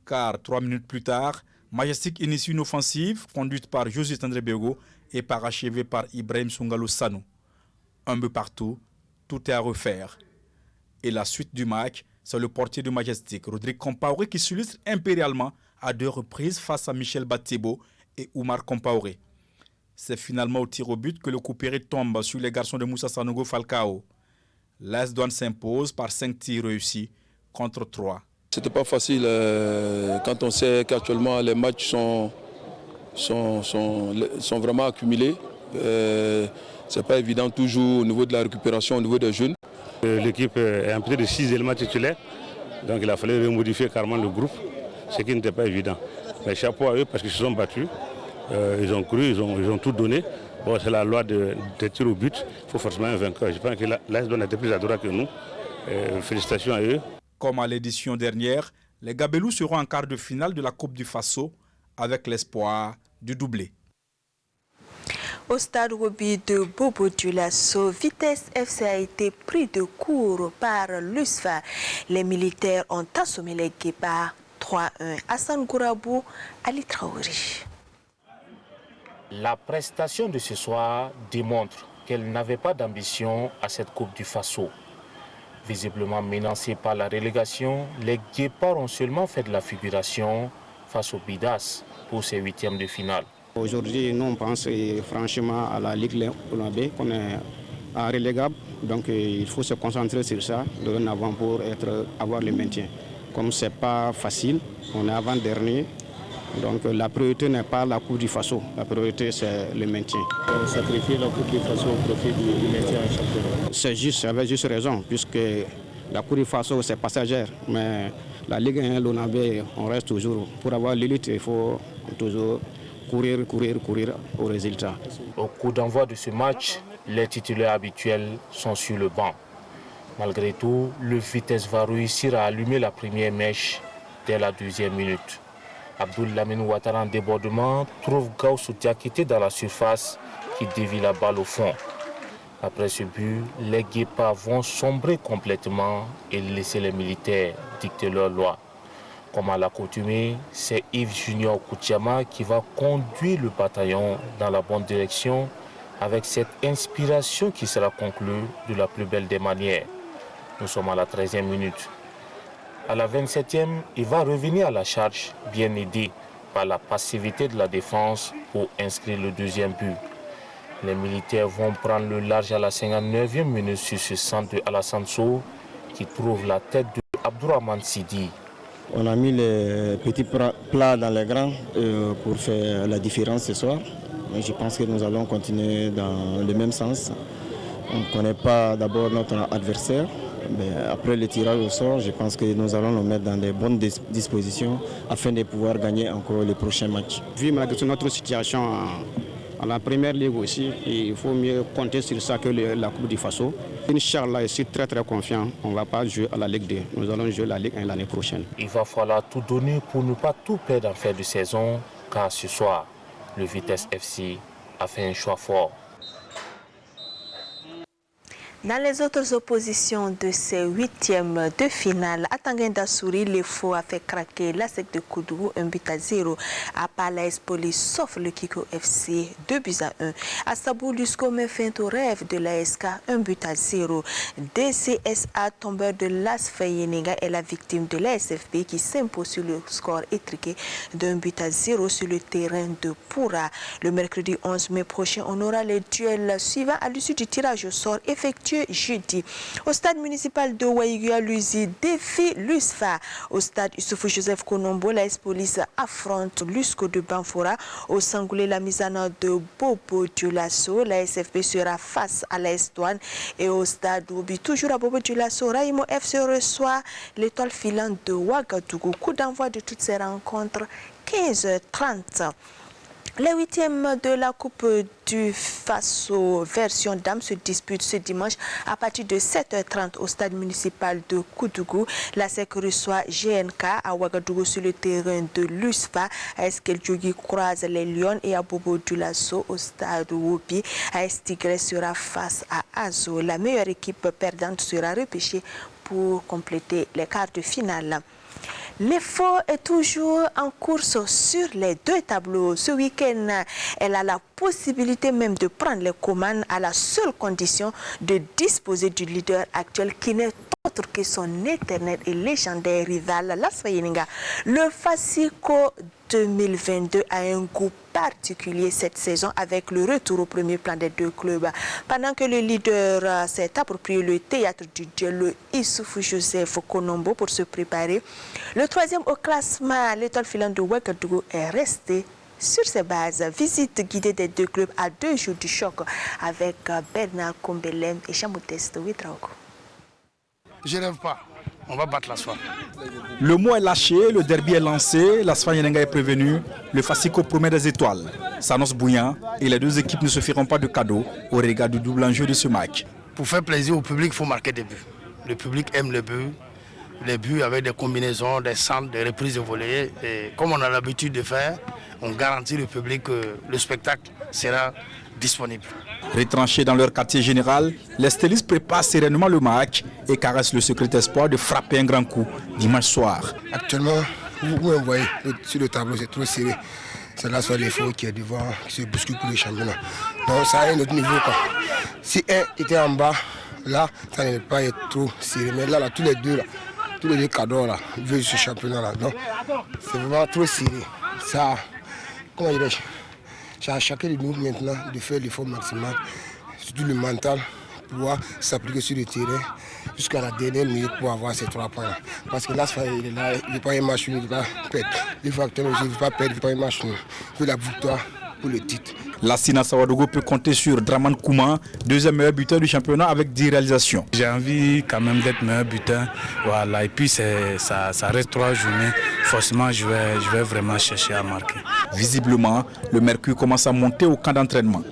Car 3 minutes plus tard, Majestic initie une offensive conduite par Josué Tendrebego et parachevée par Ibrahim Soungalo Sanou. Un but partout, tout est à refaire. Et la suite du match, c'est le portier de Majestic, Rodrigue Compaoré, qui s'illustre impérialement à 2 reprises face à Michel Batiebo et Oumar Compaoré. C'est finalement au tir au but que le coup péré tombe sur les garçons de Moussa Sanogo Falcao. L'AS Douane s'impose par 5 tirs réussis contre 3. C'était pas facile quand on sait qu'actuellement les matchs sont vraiment accumulés. Ce n'est pas évident toujours au niveau de la récupération, au niveau des jeunes. L'équipe est empruntée de 6 éléments titulaires, donc il a fallu remodifier carrément le groupe, ce qui n'était pas évident. Mais chapeau à eux parce qu'ils se sont battus, ils ont cru, ils ont tout donné. Bon, c'est la loi des tirs au but, il faut forcément un vainqueur. Je pense que l'AS Douanes était plus adroit que nous. Félicitations à eux. Comme à l'édition dernière, les Gabelous seront en quart de finale de la Coupe du Faso avec l'espoir du doublé. Au stade Roby de Bobo Dioulasso, Vitesse FC a été pris de court par l'USFA. Les militaires ont assommé les Guépards 3-1. Hassan Gourabou, Ali Traoré. La prestation de ce soir démontre qu'elle n'avait pas d'ambition à cette Coupe du Faso. Visiblement menacés par la relégation, les Guépards ont seulement fait de la figuration face aux Bidas pour ces huitièmes de finale. Aujourd'hui, nous on pense franchement à la Ligue Olympique qu'on est relégable, donc il faut se concentrer sur ça de avant pour avoir le maintien. Comme ce n'est pas facile, on est avant-dernier, donc la priorité n'est pas la Coupe du Faso, la priorité c'est le maintien. Sacrifier la Coupe du Faso au profit du maintien en championnat. C'est juste, avec juste raison, puisque la Coupe du Faso c'est passagère, mais la Ligue 1 l'Onabé, on reste toujours. Pour avoir l'élite, il faut toujours courir au résultat. Au coup d'envoi de ce match, les titulaires habituels sont sur le banc. Malgré tout, le Vitesse va réussir à allumer la première mèche dès la deuxième minute. Abdoul Lamine Ouattara en débordement trouve Gaussou Diakité dans la surface qui dévie la balle au fond. Après ce but, les Guépards vont sombrer complètement et laisser les militaires dicter leur loi. Comme à l'accoutumée, c'est Yves Junior Koutiama qui va conduire le bataillon dans la bonne direction avec cette inspiration qui sera conclue de la plus belle des manières. Nous sommes à la 13e minute. À la 27e, il va revenir à la charge, bien aidé par la passivité de la défense pour inscrire le deuxième but. Les militaires vont prendre le large à la 59e minute sur ce centre de Alassane Sow qui trouve la tête de Abdourahmane Sidi. On a mis les petits plats dans les grands pour faire la différence ce soir. Mais je pense que nous allons continuer dans le même sens. On ne connaît pas d'abord notre adversaire. Mais après le tirage au sort, je pense que nous allons nous mettre dans de bonnes dispositions afin de pouvoir gagner encore les prochains matchs. Vu notre situation à la première ligue aussi, il faut mieux compter sur ça que la Coupe du Faso. Inch'Allah, je suis très confiant. On ne va pas jouer à la Ligue 2. Nous allons jouer la Ligue 1 l'année prochaine. Il va falloir tout donner pour ne pas tout perdre en fin de saison, car ce soir, le Vitesse FC a fait un choix fort. Dans les autres oppositions de ces huitièmes de finale, à Tanguy Souris, les faux a fait craquer l'ASEC de Koudougou 1-0 à Palace Police, sauf le Kiko FC 2-1. À Sabou, Lusco met fin au rêve de l'ASK 1-0. DCSA, tombeur de l'AS Fayeninga, est la victime de l'ASFP qui s'impose sur le score étriqué d'1-0 sur le terrain de Poura. Le mercredi 11 mai prochain, on aura les duels suivants à l'issue du tirage au sort effectué jeudi. Au stade municipal de Waïguia, Luzi défie l'USFA. Au stade Issoufou Joseph Konombo, l'AS Police affronte l'USCO de Banfora. Au Sangoulé, la Misana de Bobo Dioulasso, la SFP sera face à l'AS Douanes. Et au stade Oubi, toujours à Bobo Dioulasso, Raimo FC reçoit l'étoile filante de Ouagadougou. Coup d'envoi de toutes ces rencontres, 15h30. Les huitièmes de la Coupe du Faso version dames se disputent ce dimanche à partir de 7h30 au stade municipal de Koudougou. La SEC reçoit GNK à Ouagadougou sur le terrain de l'USFA. AS Keldjogi croise les Lions et à Bobo Dioulasso au stade Wopi. AS Tigre sera face à Azo. La meilleure équipe perdante sera repêchée pour compléter les quarts de finale. L'effort est toujours en course sur les deux tableaux. Ce week-end, elle a la possibilité même de prendre les commandes à la seule condition de disposer du leader actuel qui n'est autre que son éternel et légendaire rival, l'AS Fayeninga. Le Fasico 2022 a un goût particulier cette saison avec le retour au premier plan des deux clubs. Pendant que le leader s'est approprié le théâtre du duel, le Issoufou Joseph Konombo pour se préparer. Le troisième au classement, l'étoile filante de Ouagadougou est resté Sur ces bases, visite guidée des deux clubs à 2 jours du choc avec Bernard Kombelem et Chamotest Ouedraogo. Je rêve pas. On va battre l'ASFA. Le mot est lâché, le derby est lancé, l'ASFA Yenenga est prévenu, le Fasiko promet des étoiles. S'annonce bouillant et les deux équipes ne se feront pas de cadeaux au regard du double enjeu de ce match. Pour faire plaisir au public, il faut marquer des buts. Le public aime les buts avec des combinaisons, des centres, des reprises de volée. Et comme on a l'habitude de faire, on garantit au public que le spectacle sera disponible. Retranchés dans leur quartier général, les stylistes préparent sereinement le match et caressent le secret espoir de frapper un grand coup dimanche soir. Actuellement, vous voyez sur le tableau, c'est trop serré. C'est là soit l'effort qui est devant, qui se bouscule pour le championnat. Donc ça a un autre niveau. Si un était en bas, là, ça ne va pas être trop serré. Mais là, tous les deux cadeaux là, veulent ce championnat-là. Donc c'est vraiment trop serré. Ça, comment dirais-je? C'est à chacun de nous maintenant de faire l'effort maximal, surtout le mental, pour pouvoir s'appliquer sur le terrain jusqu'à la dernière minute pour avoir ces 3 points. Parce que là, il est là, il ne veut pas un match, il ne veut pas perdre. Il faut actuellement, il ne veut pas perdre, il ne veut pas un match, il veut la victoire pour le titre. Lassina Sawadogo peut compter sur Draman Kouma, deuxième meilleur buteur du championnat avec 10 réalisations. J'ai envie quand même d'être meilleur buteur. Voilà. Et puis ça reste 3 journées. Forcément, je vais vraiment chercher à marquer. Visiblement, le mercure commence à monter au camp d'entraînement.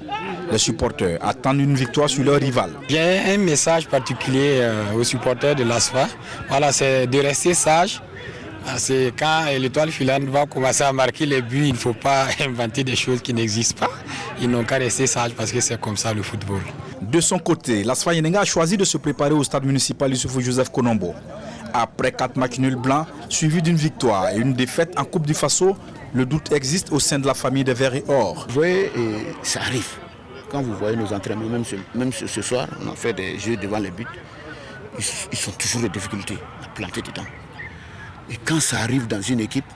Les supporters attendent une victoire sur leur rival. J'ai un message particulier aux supporters de l'ASFA. Voilà, c'est de rester sage. C'est quand l'étoile filante va commencer à marquer les buts, il ne faut pas inventer des choses qui n'existent pas. Ils n'ont qu'à rester sages parce que c'est comme ça le football. De son côté, l'ASFA Yenenga a choisi de se préparer au stade municipal Youssoufou Joseph Konombo. Après 4 matchs nuls blancs, suivis d'une victoire et une défaite en Coupe du Faso, le doute existe au sein de la famille des Verts et Or. Vous voyez, ça arrive. Quand vous voyez nos entraînements, même ce soir, on a fait des jeux devant les buts. Ils sont toujours des difficultés à planter dedans. Et quand ça arrive dans une équipe,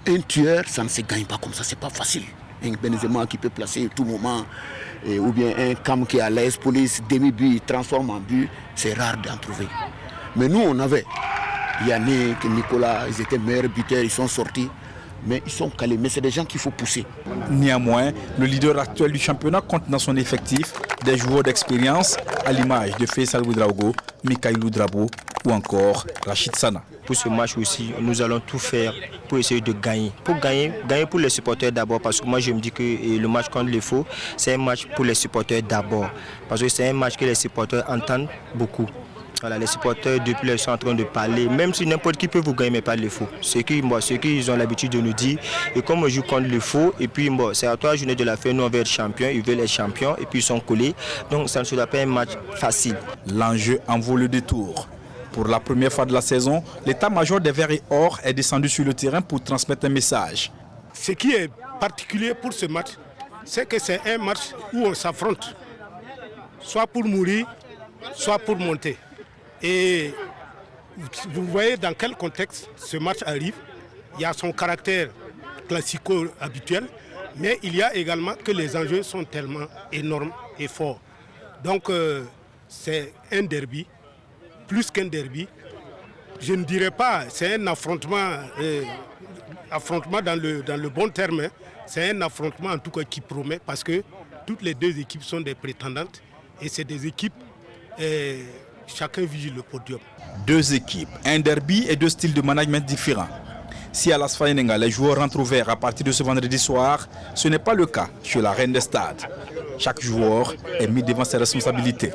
un tueur, ça ne se gagne pas comme ça, c'est pas facile. Un Benzema qui peut placer tout moment, ou bien un Cam qui est à l'aise, police, demi-but, il transforme en but, c'est rare d'en trouver. Mais nous, on avait Yannick, Nicolas, ils étaient meilleurs buteurs, ils sont sortis, mais ils sont calés. Mais c'est des gens qu'il faut pousser. Néanmoins, le leader actuel du championnat compte dans son effectif des joueurs d'expérience à l'image de Faisal Ouedraogo, Mikailou Drabo ou encore Rachid Sana. Pour ce match aussi, nous allons tout faire pour essayer de gagner. Pour gagner pour les supporters d'abord, parce que moi je me dis que le match contre les faux, c'est un match pour les supporters d'abord. Parce que c'est un match que les supporters entendent beaucoup. Voilà, les supporters, depuis ils sont en train de parler, même si n'importe qui peut vous gagner, mais pas les faux. Ce qu'ils ont l'habitude de nous dire. Et comme on joue contre les faux, et puis c'est à 3 journées de la fin, nous on veut être champions, ils veulent être champions, et puis ils sont collés. Donc ça ne sera pas un match facile. L'enjeu en vaut le détour. Pour la première fois de la saison, l'état-major des Verts et Or est descendu sur le terrain pour transmettre un message. Ce qui est particulier pour ce match, c'est que c'est un match où on s'affronte, soit pour mourir, soit pour monter. Et vous voyez dans quel contexte ce match arrive. Il y a son caractère classico habituel, mais il y a également que les enjeux sont tellement énormes et forts. Donc c'est un derby. Plus qu'un derby, je ne dirais pas, c'est un affrontement dans le bon terme, c'est un affrontement en tout cas qui promet parce que toutes les deux équipes sont des prétendantes et c'est des équipes, chacun vigile le podium. 2 équipes, un derby et 2 styles de management différents. Si à l'ASFA Yenenga, les joueurs rentrent au vert à partir de ce vendredi soir, ce n'est pas le cas chez la Reine des Stades. Chaque joueur est mis devant ses responsabilités.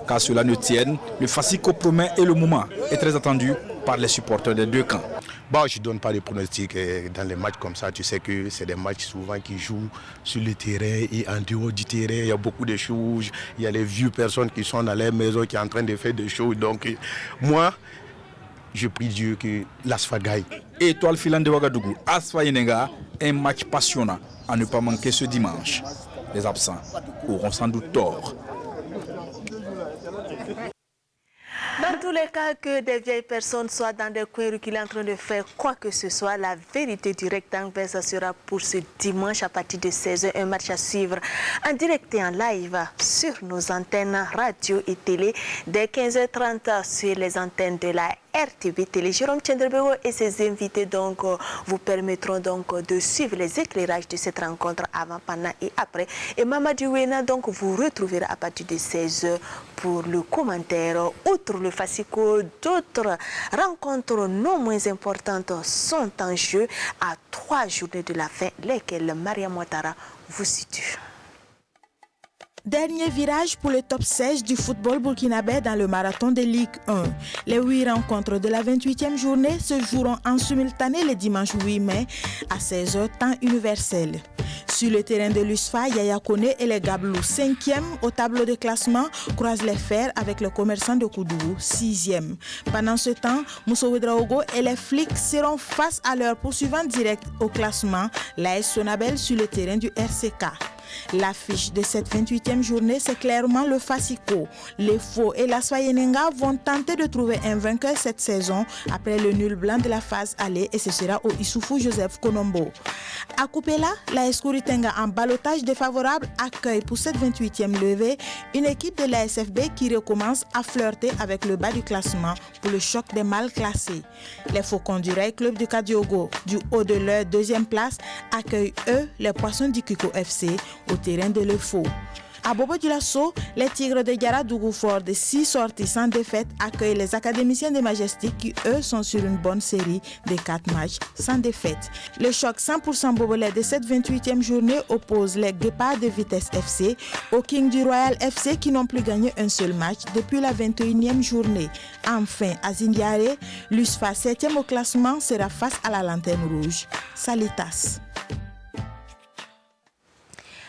Car cela ne tienne, le Fasiko promet et le moment est très attendu par les supporters des deux camps. Bon, je ne donne pas de pronostics dans les matchs comme ça. Tu sais que c'est des matchs souvent qui jouent sur le terrain et en dehors du terrain. Il y a beaucoup de choses. Il y a les vieux personnes qui sont dans leur maison qui sont en train de faire des choses. Donc moi, je prie Dieu que l'ASFA gagne. Étoile filante de Ouagadougou, ASFA Yenenga, un match passionnant à ne pas manquer ce dimanche. Les absents auront sans doute tort. Dans tous les cas, que des vieilles personnes soient dans des coins reculés en train de faire quoi que ce soit, la vérité du rectangle, ça sera pour ce dimanche à partir de 16h, un match à suivre en direct et en live sur nos antennes radio et télé dès 15h30 sur les antennes de la RTV Télé. Jérôme Tchendrebego et ses invités donc vous permettront donc de suivre les éclairages de cette rencontre avant, pendant et après. Et Mamadou Wena donc vous retrouverez à partir de 16h pour le commentaire. Outre le Fasico, d'autres rencontres non moins importantes sont en jeu à 3 journées de la fin, lesquelles Maria Ouattara vous situe. Dernier virage pour le top 16 du football burkinabé dans le marathon de Ligue 1. Les 8 rencontres de la 28e journée se joueront en simultané le dimanche 8 mai à 16h temps universel. Sur le terrain de l'USFA, Yaya Kone et les Gablous 5e au tableau de classement croisent les fers avec le commerçant de Koudougou 6e. Pendant ce temps, Moussa Ouedraogo et les flics seront face à leur poursuivant direct au classement, l'AS Sonabel sur le terrain du RCK. L'affiche de cette 28e journée, c'est clairement le Fasico. Les Faux et la Soyenenga vont tenter de trouver un vainqueur cette saison après le nul blanc de la phase aller et ce sera au Issoufou Joseph Konombo. À Koupela, la Escouritenga en ballottage défavorable accueille pour cette 28e levée une équipe de la SFB qui recommence à flirter avec le bas du classement pour le choc des mal classés. Les Faucons du Ray Club du Kadiogo, du haut de leur 2e place, accueillent eux les Poissons du Kiko FC au terrain de l'Efo. À Bobo du Lasso, les Tigres de Yaradougou fort de 6 sorties sans défaite accueillent les académiciens de Majestic qui eux sont sur une bonne série de 4 matchs sans défaite. Le choc 100% bobolais de cette 28e journée oppose les Guépards de Vitesse FC aux Kings du Royal FC qui n'ont plus gagné un seul match depuis la 21e journée. Enfin, à Zindiare, l'USFA 7e au classement sera face à la Lanterne Rouge. Salitas.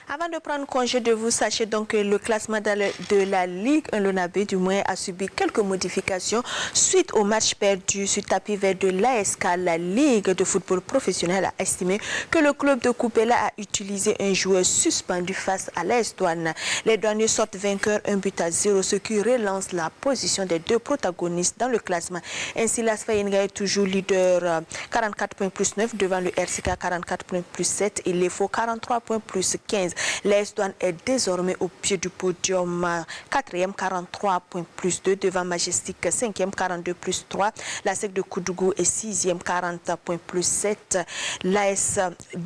Avant de prendre congé de vous, sachez donc que le classement de la Ligue 1 Lonabé du moins a subi quelques modifications suite au match perdu sur tapis vert de l'ASK. La Ligue de football professionnel a estimé que le club de Koupela a utilisé un joueur suspendu face à l'AS Douane. Les douaniers sortent vainqueurs 1-0, ce qui relance la position des deux protagonistes dans le classement. Ainsi, l'AS Fayenga est toujours leader 44 points plus 9 devant le RCK 44 points plus 7 et l'EFO 43 points plus 15. L'AS Douane est désormais au pied du podium, 4e 43 points plus 2 devant Majestic 5e 42 plus 3. La SEC de Koudougou est 6e 40 points plus 7. L'AS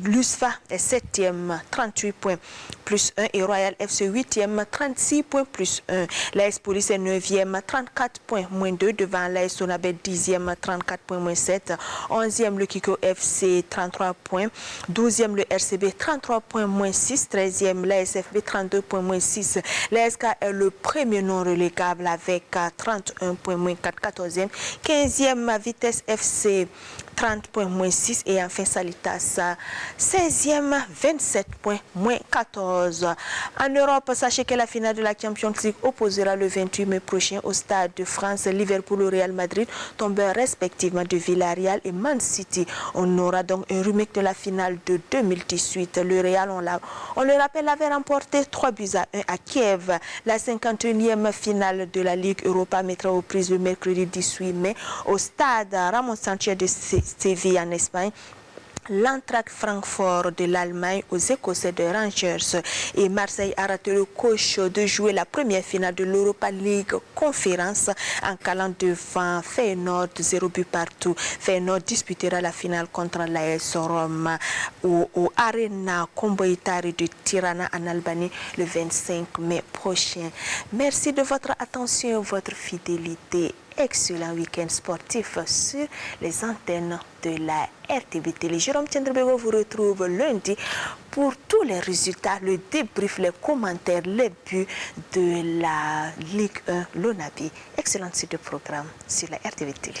Lusfa est 7e 38 points plus 1 et Royal FC 8e 36 points plus 1. L'AS Police est 9e 34 points moins 2 devant l'AS Sonabel 10e 34 points moins 7. 11e le Kiko FC 33 points. 12e le RCB 33 points moins 6. 13e l'ASFB 32 points moins 6. L'ASK est le premier non relégable avec 31 points moins 4. 14e. 15e Vitesse FC 30 points moins 6 et enfin Salitas 16e 27 points moins 14. En Europe, sachez que la finale de la Champions League opposera le 28 mai prochain au Stade de France Liverpool au Real Madrid, tombeurs respectivement de Villarreal et Man City. On aura donc un remake de la finale de 2018. Le Real, on le rappelle, avait remporté 3-1 à Kiev. La 51e finale de la Ligue Europa mettra aux prises le mercredi 18 mai au Stade Ramon Sanchez de Séville en Espagne. L'Eintracht Francfort de l'Allemagne aux Écossais de Rangers et Marseille a raté le coche de jouer la première finale de l'Europa League Conférence en calant devant Feyenoord 0 but partout. Feyenoord disputera la finale contre l'AS Rome au Arena Komboitari de Tirana en Albanie le 25 mai prochain. Merci de votre attention et votre fidélité. Excellent week-end sportif sur les antennes de la RTV Télé. Jérôme Tchendrebego vous retrouve lundi pour tous les résultats, le débrief, les commentaires, les buts de la Ligue 1 Lonabi. Excellent suite de programme sur la RTV Télé.